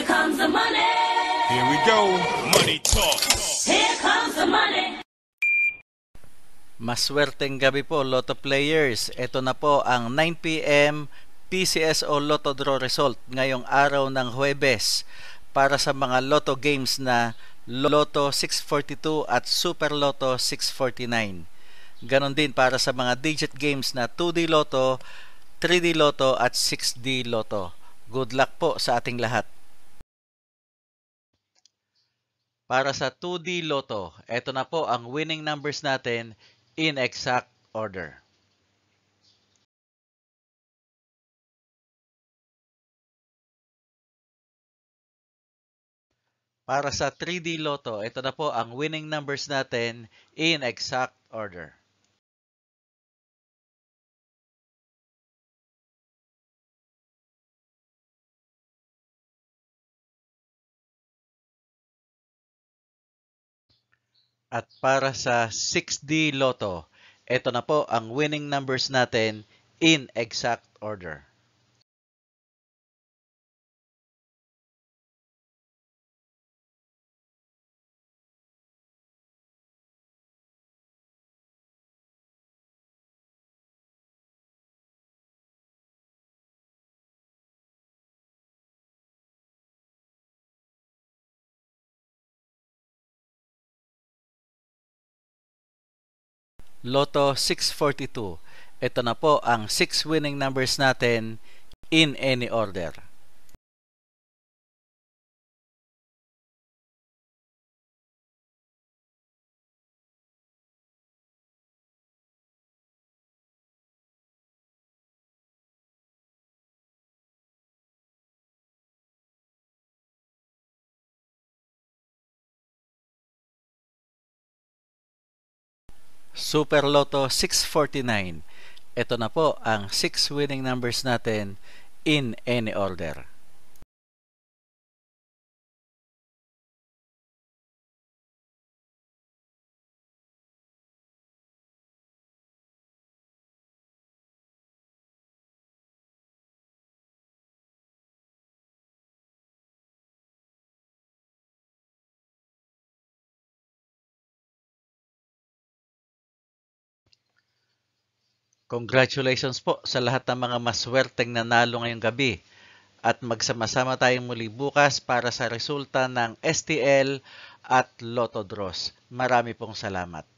Here comes the money. Here we go. Money talk. Here comes the money. Maswerteng gabi po, Lotto players. Ito na po ang 9 p.m. PCSO Lotto Draw result ngayong araw ng Huwebes para sa mga Lotto games na Lotto 642 at Super Lotto 649. Ganon din para sa mga digit games na 2D Lotto, 3D Lotto at 6D Lotto. Good luck po sa ating lahat. Para sa 2D Lotto, ito na po ang winning numbers natin in exact order. Para sa 3D Lotto, ito na po ang winning numbers natin in exact order. At para sa 6D Lotto, ito na po ang winning numbers natin in exact order. Lotto 642. Ito na po ang 6 winning numbers natin in any order. Super Lotto 649. Ito na po ang 6 winning numbers natin in any order. Congratulations po sa lahat ng mga maswerteng nanalo ngayong gabi at magsama-sama tayong muli bukas para sa resulta ng STL at Lotto Draws. Marami pong salamat.